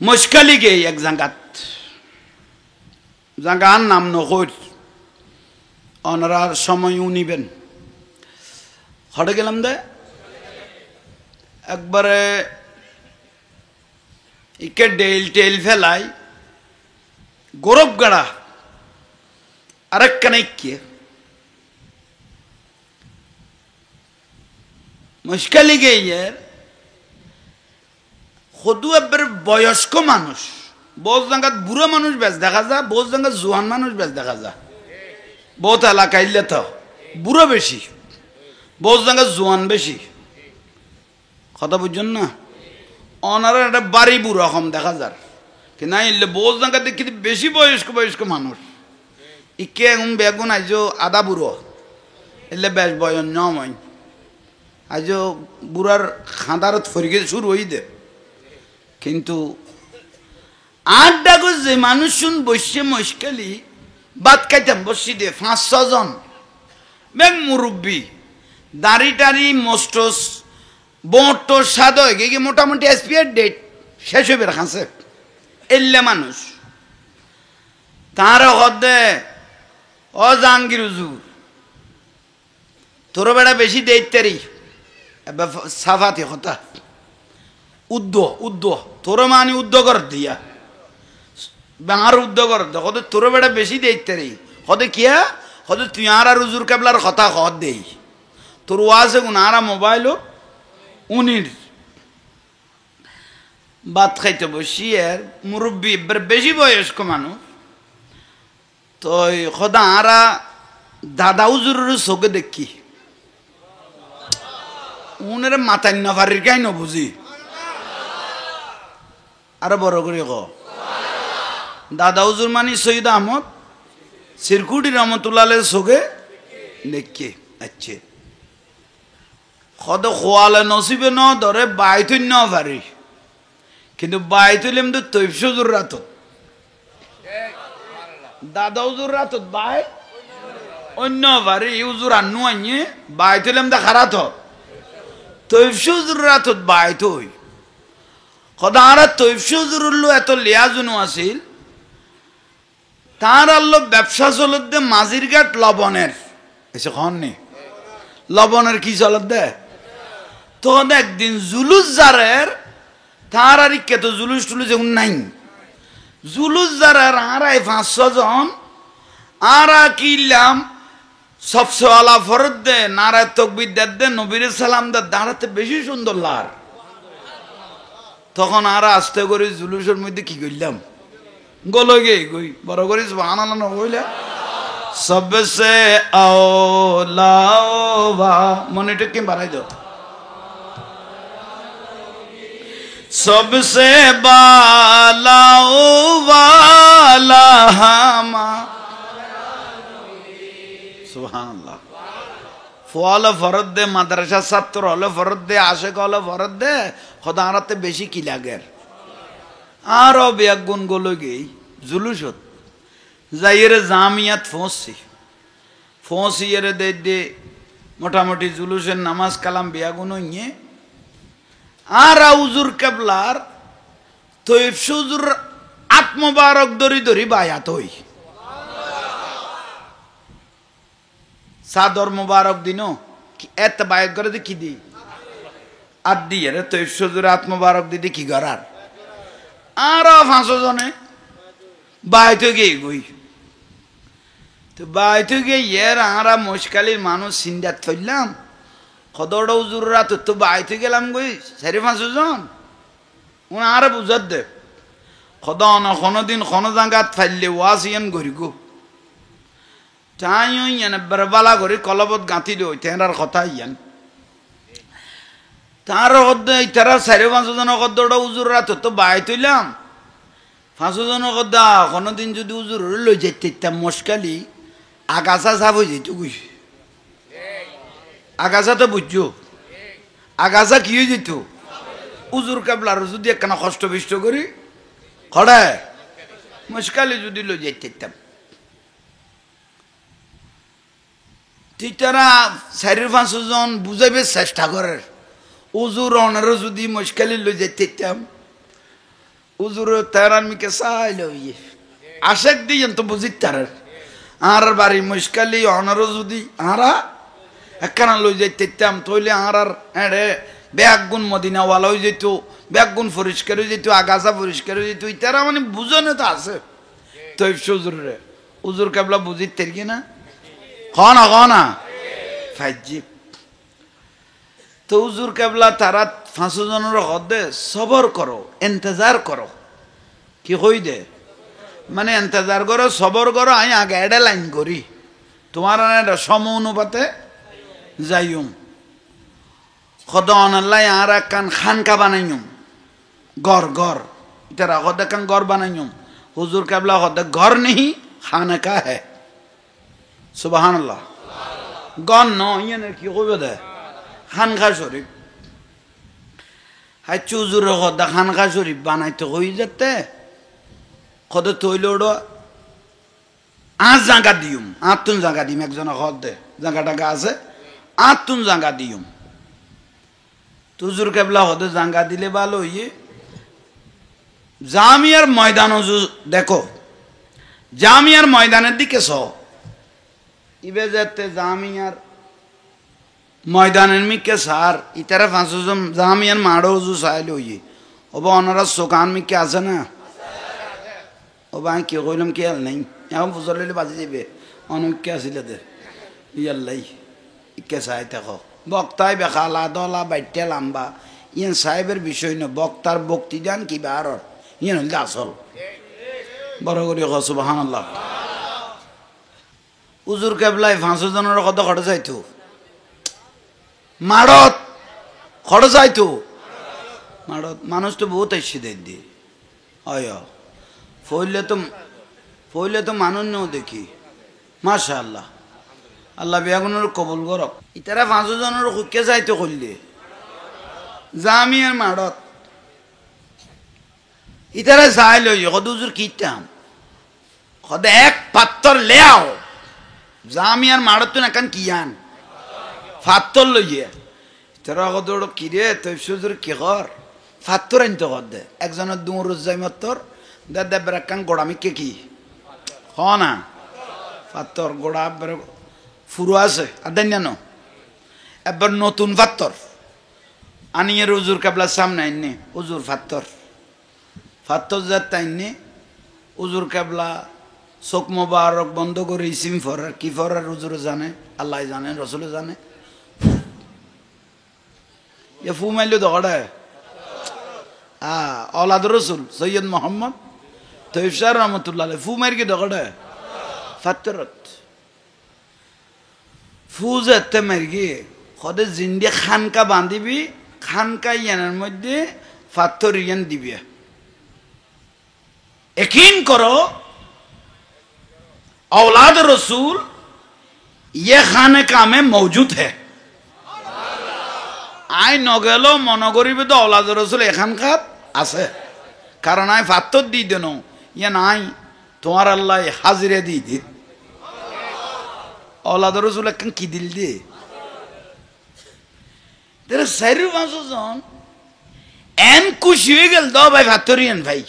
মুশকালি গে এক জাঙ্গার নাম নকর অনারার সময় নিবেন হটে গেলাম দে একবারে ইকে ডেল টেল ফেলাই গরব গাড়া আরেক কানাইকে মুশকালি গে সদু একবার বয়স্ক মানুষ বোঝ জাঙ্গাত বুড়ো মানুষ বেশ দেখা যায় বোঝ জাঙ্গাত জোয়ান মানুষ বেশ দেখা যায় বহুত এলাকা ইলে তো বুড়ো বেশি বোঝ জাঙ্গাত জোয়ান বেশি কথা বুঝছেন না অনারা একটা বাড়ি বুড়ো কম দেখা যার কি না ইলে বোঝ জাঙ্গাত দেখি বেশি বয়স্ক মানুষ ইকে এখন বেগুন আইজো আদা বুড়ো এলে বেশ বয়ন নয় আইজো বুড়ার খাঁদারত ফরিকে শুরু হই দে কিন্তু আট ডাগজ যে মানুষ শুন বসছে মুশকালি বাদ খাইতাম বসি দে 5-6 জন ব্যাং মুরব্বী দাড়ি টাড়ি মস্টস বটো সাদ হয়ে গিয়ে মোটামুটি এসপিআর ডেট শেষ হইবে রাখাছে এল্লে মানুষ তার হদে ও জাহাঙ্গীর হুজুর তোর বেড়া বেশি দেইতারি সাফাতি কথা উদ্দ তোর মানি উদ্দ কর দিয়া বাঙার উদ্দ কর হদে তোর বেড়া বেশি দেইতারি হদে কিয়া হদে তুই আর হুজুর কেবলার কথা হদ দেই তোর ওয়াজে উনারা মোবাইলও উনির ভাত খাইতে বসি এর মুরব্বী বেশি বয়স্ক মানুষ তো খদা আরা দাদা হুজুরের চোখে দেখি উনের মাথায় না পারির কাই না বুঝি আরো বড় করে ক দাদা হুজুর মানি সৈয়দ আহমদ সিরকুটি রহমতুল্লাহের চোখে দেখি আচ্ছা খদ খোয়ালে নসিবে ন ধরে বাইতুন ন পারি কিন্তু বাইতুলিম তো তৈফ হুজুর রাত দাদা হুজুর রাত বাই অন্য পারি হুজুর আন্নু আইয়ে বাইতুলিম দা খারাত তৈফ হুজুর রাত বাইত হই খদা আর তৈফ হুজুর এত লিয়াজুনু আছিল তার আল্লো ব্যবসা চলত দে মাঝির ঘাট লবণের এসে খন নি লবণের কি চলত দে তখন একদিন জুলুস জারের তার আর ইকে তো জুলুস টুলুস এখন নাই জুলুস জারের আড়াই 5-6 জন আর কিলাম সবসে আলা ফরত দে নারায় তকবির দে নবীর সালাম দে দাঁড়াতে বেশি সুন্দর লার তখন আর আস্তে করে জুলুসের মধ্যে কি করলাম গলো গে গই বড় করে সুবহানাল্লাহ না কইলা সবসে আওলা ওয়া মনিটর কি বাড়াই দাও सबसे बालाओ वाला हमा सुभानअल्लाह फल फरद दे माद्रासा ছাত্র হলে ফরদ দে আশিক হলে ফরদ দে খোদা আরাতে বেশি কি লাগের আর বেয়াক গুণ গলো গই জুলুসত যাইরে জামিয়াত ফোসি এরে দে মোটামুটি জুলুসের নামাজ কালাম বেয়াগুন হইয়ে আর হুজুর কেবলার তৈফ হুজুর আত্মবারক দরি বায়াত হই সাদর মুবারক দিনো এত বায়াত করে কি দি আর দিয়ে রে তৈফ হুজুর আত্মবারক দিদি কি করার আর 5 জনে বায়াত গিয়ে গই তো বায়াত গিয়ে এর আরা মুশকালির মানুষ সিন্দাত ফেললাম খদড় হুজুররা তো বাইতে গেলাম গই 4-5 জন উনি আর বুঝাত দে খদা না কোনদিন কোন জায়গাত ফাইলে ওয়াসিয়ান গরি গো তাই ইয়ান বরবালা গরি কলবত গাঁতি দই তেনার কথা ইয়ান তার হদ্দে ইতারা 4-5 জন খদড় হুজুররা তো বাইতেলাম 5 জন খদা কোনদিন যদি হুজুর লই যাইতাম মুশকালি আগাছা সাব হই যাইতো গই আগাছা তো বুঝছো আগাছা কি হয়ে যেত উজুর কাবলার যদি একখানা কষ্ট বিষ্ট করি খড়ে মুশকালি যদি লো যাইতাম তারা 4-5 জন বুঝাইবে চেষ্টা করে উজুর অনারও যদি মুশকালি লো যাইতাম উজুর তেরান মিকে চাইল আশেক দিয়েন তো বুঝি তার আর বাড়ি মুশকালি অনারও যদি আরা একখানা লই যাইতাম তৈলে আর এড়ে ব্যাগ গুণ মদিনাওয়ালা হয়ে যেত ব্যাগ গুণ পরিষ্কার হয়ে যেত আগাছা পরিষ্কার হয়ে যেত তারা মানে বুঝনে তো আছে তো উজুর রে উজুর কেবলা বুঝি তের কি না কনা ফাইজি তো উজুর কেবলা তারা 500 জনের হদে সবর করো ইন্তজার করো কি হই দে মানে ইন্তজার করো সবর করো আমি আগে এডে লাইন করি তোমার এটা সম অনুপাতে যাইম খদ অনাল্লাই আর কান খানকা বানাইম গড় ইতারা হদে কান গড় বানাইম হুজুর কেবলা হদে ঘর নেই খানকা হে সুবহানাল্লাহ গন ন ইয়ানে কি কইবে দে খানকা শরীফ হাই চুজুর হদে খানকা শরীফ বানাইতে হই যেতে কত তৈল আজ জায়গা দিম আতুন জায়গা দিম একজন হদে জায়গাটা আছে আতুন জায়গা দিম তুজুর কেবলা হদে জায়গা দিলে ভালো ইয়ে জামিয়ার ময়দান দেখো জামিয়ার ময়দানের দিকে স ইবে যেতে জামিয়ার ময়দানের মিকে সার ইতারা 500 জন জামিয়ার মাড়ো উজু চাইল ইয়ে ওবা ওনারা সোকান মিকে আছে না ওবা কি কইলাম কি নাই এখন বুঝল লইলে বাজি যাবে অনেক আসিলে দে ইয়াল্লাই ইকে চাই দেখো বক্তায় বেখালা দলা বাইটে লাম্বা ইয়ান সাহেবের বিষয় না বক্তার বক্তি যান কি বার ইয়ান হইলে আসল বড় করে সুবহানাল্লাহ উজুর কেবলাই 500 জনের কত খরচ আইতো মাড়ত খরচ আইতো মাড়ত মানুষ তো বহুত আইসি দেন দি হয় ফইলে তো মানুষ নেও দেখি মাশাআল্লাহ আল্লাহ বিয়াগুনের কবুল করক ইতারা 500 জনের হুকে যাইতে করলে জামিয়ার মাড়ত ইতারা যাই লই হদুজুর কিতাম হদ এক পাত্তর লেও জামিয়ার মাড়ত না কান কিয়ান পাত্তর লইয়ে ইতারা হদুর কিরে তৈফসুজুর কি কর পাত্তর আনতে হদে একজনের দুমরুজ যাই মাত্তর দাদা বেরাকান গোড়ামি কে কি হ না পাত্তর গোড়া ফুরো আছে আদান জানো এবার নতুন পাত্তর আনিয়ে উজুর কেবলার সামনে আইনি উজুর পাত্তর যাতে আইনি উজুর কেবলা চোখ মোবারক বন্ধ করে ইসিম ফরার কি ফরার উজুর জানে আল্লাহ জানে রসুল জানে এ ফু মাইল দৌড়ে औलाद रसूल सैयद मोहम्मद तैफशार रहमतुल्लाह अलैह फू मार के दगड़े फतरत फू जाते मार के खुद जिंदे खानका बांधिबी खानका यानर मध्य फात्तर यान दिबे यकीन करो औलाद रसूल ये खानका में मौजूद है আই নগেলো মনে করিবে তো औलाद रसूल এখানকার আছে কারণ আই ফাত্তর দি দেন ইয়া নাই তোমার আল্লাহ হাজিরে দি দিত औलाद रसूल এখন কি দিল দে তেরে সাইরু 500 জন এন খুশি হয়ে গেল দাও ভাই ফাত্তরিয়ান ভাই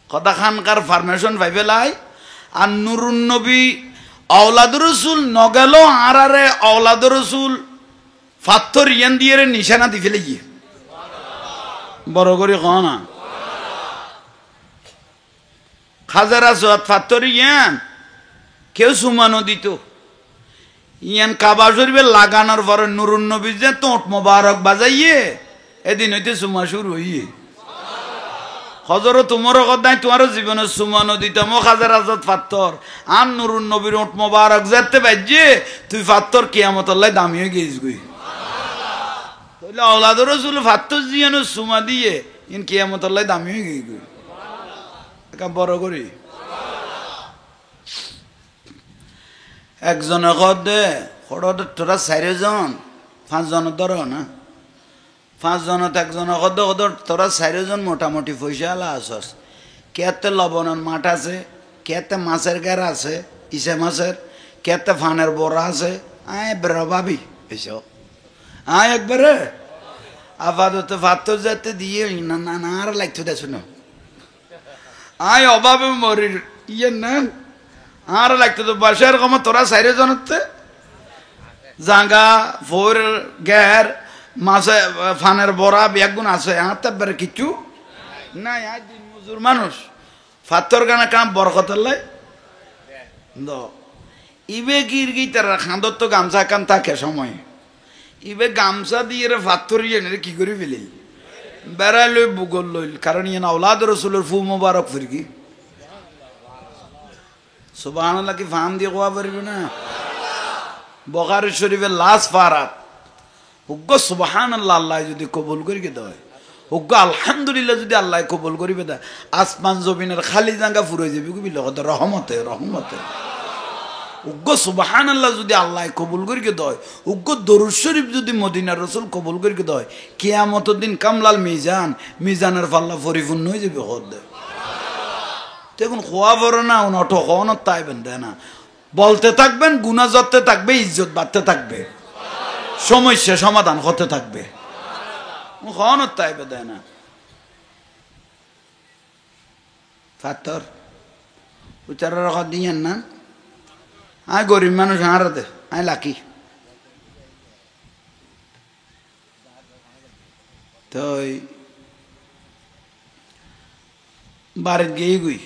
কথা খানকার ফরমেশন ভাই বেলাই আর নুরুন নবী औलाद रसूल নগেলো আরারে औलाद रसूल ফাত্তর ইয়ান দিয়ে নিশানা দি ফেলে গিয়ে বড় করে কনা খাজারা সোয়াত ফাত্তর ইয়ান কেউ সুমানো দিত ইয়ান কাবা শরীফে লাগানোর পরে নুরুন নবী যে তোট মোবারক বাজাইয়ে এদিন হইতে সুমা শুরু হইয়ে হজর তোমার কথায় তোমার জীবনের সুমানো দিতাম ও খাজারা সোয়াত ফাত্তর আর নুরুন নবীর ওট মোবারক যেতে বাজে তুই ফাত্তর কিয়ামত আল্লাহ দামি হয়ে গেছিস গই औलाद रसूल फात्तর জিয়ানো সুমা দিয়ে ইন কিয়ামত আল্লাহ দামি হয়ে গই একা বড় করি একজনে কদে খড়তে তোরা 4 জন 5 জন ধরো না 5 জন একজনে কদে কদে তোরা 4 জন মোটামুটি পয়সা আলা আসস কেতে লবণের মাঠ আছে কেতে মাছের গাড়া আছে ইসে মাছের কেতে ফানের বড়া আছে আয় ব্রবাবি এসো আয় একবারে আপাতত ফাত্তর যাতে দিয়ে না না আর লাগতো দেখো না আয় অভাবে মরির ইয়ে না আর লাগতো তো বাসার কম তোরা সাইরে জানাতে জাঙ্গা ফোর গ্যার মাছে ফানের বড়া বেগুন আছে আর তারপরে কিছু নাই আজ দিন মজুর মানুষ ফাত্তর গানা কাম বরকতের লাই ইবে গির গি তারা খাঁদর তো গামছা কাম থাকে সময় ইবে গামছা দিয়ে রে ফাত্তর ইয়ে কি করে ফেলিল বেড়াই লই বুগল লইল কারণ ইয়ে আওলাদ রসুলের ফু মোবারক ফিরকি সুবহানাল্লাহ কি ফাহাম দিয়ে কোয়া পারবে না বুখারী শরীফের লাস্ট পারাত উগ্গ সুবহানাল্লাহ আল্লাহ যদি কবুল করিকে দেয় উগ্গ আলহামদুলিল্লাহ যদি আল্লাহ কবুল করিবে দেয় আসমান জমিনের খালি জায়গা ফুরে যাবে কবি লগত রহমতে রহমতে উগ্গ সুবহানাল্লাহ যদি আল্লাহ কবুল করিকে দেয় উগ্গ দরুদ শরীফ যদি মদিনার রসুল কবুল করিকে দেয় কিয়ামতের দিন কামলাল মিজান মিজানের পাল্লা পরিপূর্ণ হয়ে যাবে হদ দেয় দেখুন খোয়া বড় না অটো খাওয়ানোর তাইবেন দেয় না বলতে থাকবেন গুনাহ জরতে থাকবে ইজ্জত বাড়তে থাকবে সমস্যা সমাধান হতে থাকবে খাওয়ানোর তাইবে দেয় না ফাত্তর উচারা রাখা দিয়েন না আয় গরিব মানুষ হারা দে আয় লাকি তো বাড়িত গিয়ে গুই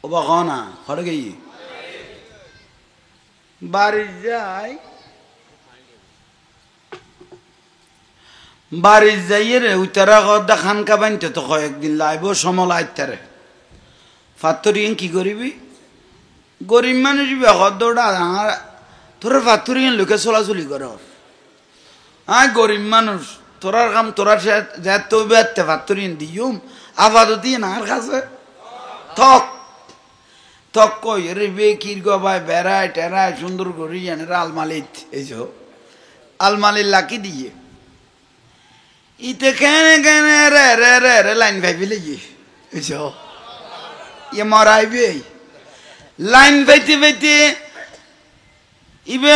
ও বা না হরে গিয়ে বাড়ি যাই বাড়ি যাইয়ে রে উতারা গদা খানকা বানতে তো কয়েকদিন লাইব সমল আইতারে ফাত্তরিয়েন কি করিবি গরিব মানুষ বেহদৌড়া তোরা ফাত্তরিয়েন লোকে চলাচলি কর আয় গরিব মানুষ তোরার কাম তোরা যা তৈবে ফাত্তরিয়েন দিয়ুম আপাতত না আর কাছে থক থক কই রে বে কির গো ভাই বেড়ায় টেরায় সুন্দর করি এনারা আলমালিত এই যে আলমালির লাকি দিয়ে ইতে কেনে কেনে রে রে রে রে লাইন ভাইবি লেগে এই যে ইয়ে মরাইবে লাইন ভাইতে ভাইতে ইবে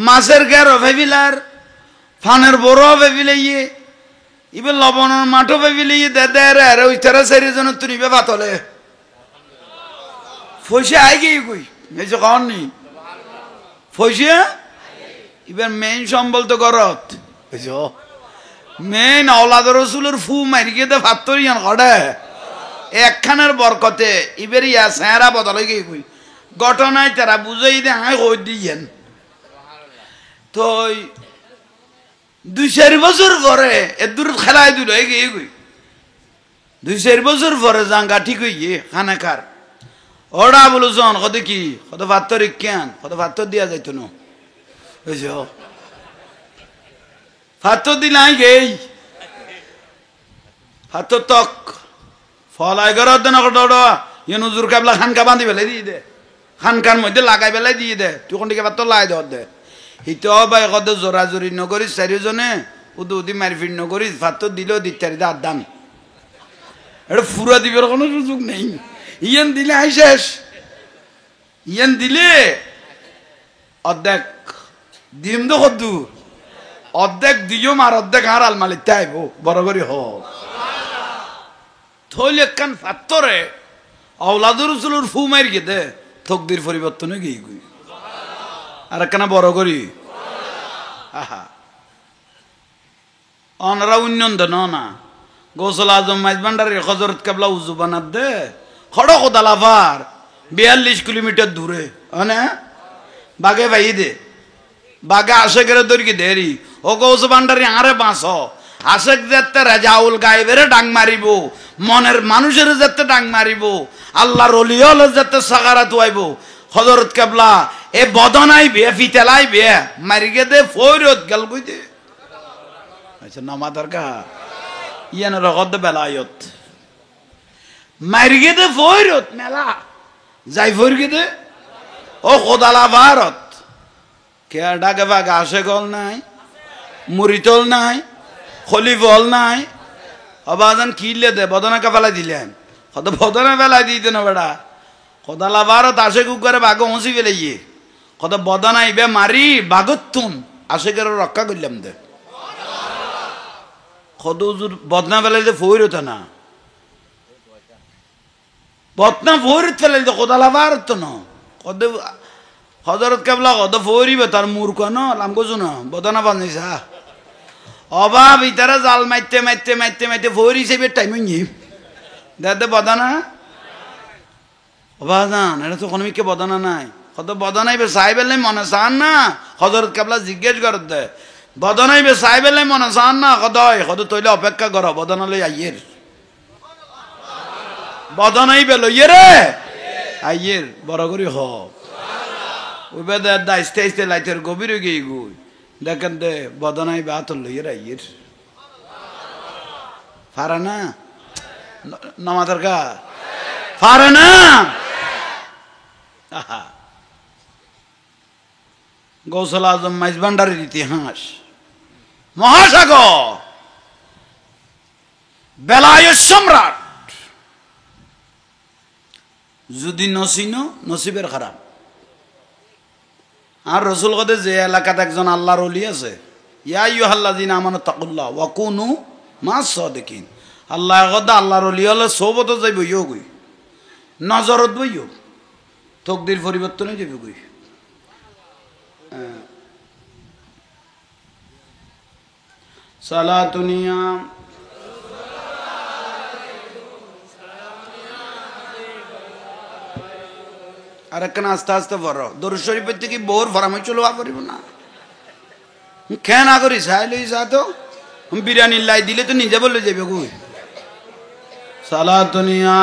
মাছের গেরো ভাইবিলার ফানের বড় ভাইবিলে ইয়ে ইবে লবণের মাঠও ভাইবিলে ইয়ে দে দে রে রে ওই তারা চারিজন তুলিবে ভাতলে ফসে আই গিয়ে কই এই যে কন নি ফসে এবার মেইন সম্বল তো করত বুঝছো মেইন আওলাদ রসুলের ফু মারি গিয়ে তো ফাত্তরিয়ান কড়ে একখানের বরকতে এবার ইয়া সেরা বদলে গিয়ে কই ঘটনায় তারা বুঝাই দে হাই কই দিয়েন তো 2-4 বছর পরে এদুর খেলাই দিল এই গিয়ে কই 2-4 বছর পরে জাঙ্গা ঠিক হইয়ে খানা খার ওরা বলুন কত কি কত ফাত্তর কেন কত ফাত্তর দিয়া যাইতো না বুঝছো ফাত্তর দিল আই গেই ফাত্তর তক ফল আই গর দেন ইয়ে নজুর কাবলা খানকা বাঁধি বেলাই দিয়ে দে খানকার মধ্যে লাগাই বেলাই দিয়ে দে তুই কোন দিকে ফাত্তর লাই দে হিত বাই কত জোরাজোরি নকরিস চারিজনে উদু উদি মারফিট নকরিস ফাত্তর দিলেও দিতারি দাঁত দাম এটা ফুরা দিবার কোনো সুযোগ নেই ইয়ান দিলে আই শেষ ইয়ান দিলে অর্ধেক দিম তো কদ্দুর অর্ধেক দিয়ম আর অর্ধেক আর আলমালিতে আইব বড় করি হোক থইলে একখান ফাত্তরে আওলাদুর রসুলের ফু মারি গে দে তকদির পরিবর্তনে গিয়ে গুই আর একখানা বড় করি আহা অনরা উন্নয়ন দেন না গোসল আজম মাইজ ভান্ডারের হজরত কেবলা উজু বানাত দে খড়ো কোদালাভার 42 কিলোমিটার দূরে হ্যাঁ বাগে ভাই দে বাগে আশেকের দরকি দেরি ও গৌস ভান্ডারি আরে বাঁচ আশেক যেতে রেজাউল গাইবের ডাং মারিব মনের মানুষের যেতে ডাং মারিব আল্লাহর ওলি হলে যেতে সাগারা তুয়াইব হজরত কেবলা এ বদনাই বে ফিতেলাই বে মারি গে দে ফৈরত গেল কই দে আচ্ছা নামা দরকার ইয়ান রগদ বেলায়ত মারি গে দে ফৈরত মেলা যাই ফৈর গে দে ও কোদালা ভারত কে ডাকে বাগে আসে গল নাই মুরিতল নাই খলিফল নাই অবাজান কিলে দে বদনাকে ফেলাই দিলেন কত বদনা ফেলাই দিতে না বেড়া কদালা ভারত আসে কুকারে বাঘ হসি ফেলে গিয়ে কত বদনা ইবে মারি বাগতুন আসে করে রক্ষা করলাম দে কত বদনা ফেলাই দে ফইর হতো না বদনা ফরিত ফেলে তো কোদালা ভারত ন কদ হজরত কেবলা কদ ফরিবে তার মূর্খ ন লাম কছু না বদনা বানাইছা অভাব ইতারা জাল মাইতে মাইতে মাইতে মাইতে ফরি সেবে টাইম নি দাদা বদনা অবাদান এটা তো কোনমিকে বদনা নাই কত বদনাইবে সাহেবেলাই মনে চান না হজরত কেবলা জিজ্ঞেস করত দে বদনাইবে সাহেবেলাই মনে চান না কদয় কত তৈলে অপেক্ষা কর বদনালই আইয়ের বদনাইবে লইয়ে রে আইয়ের বড় করি হ ওইবে দে আস্তে আস্তে লাইতের গভীর গিয়ে গুই দেখেন দে বদনাইবে আতর লইয়ে আইয়ের ফারা না নমাদার কা ফারা না গৌসল আজম মাইজ ভান্ডারের ইতিহাস মহাসাগর বেলায় সম্রাট যদি নসিনো নসিবের খারাপ আর রসুল কদে যে এলাকাতে একজন আল্লাহর ওলি আছে ইয়া আইয়ুহাল্লাযিনা আমানু তাকুল্লাহ ওয়া কুনু মাস সাদিকিন আল্লাহ কদে আল্লাহর ওলি হলে সবত যাইব ইয়ো গই নজরত বইও তকদির পরিবর্তনে যাবে গই সালাতুনিয়া আর একখানা আস্তে আস্তে পড়ো দরুদ শরীফের থেকে বোর ফরামে চলো পারিব না খেয়ে না করি চাই লই যা তো বিরিয়ানির লাই দিলে তো নিজে বলে যাবে গই সালাতুনিয়া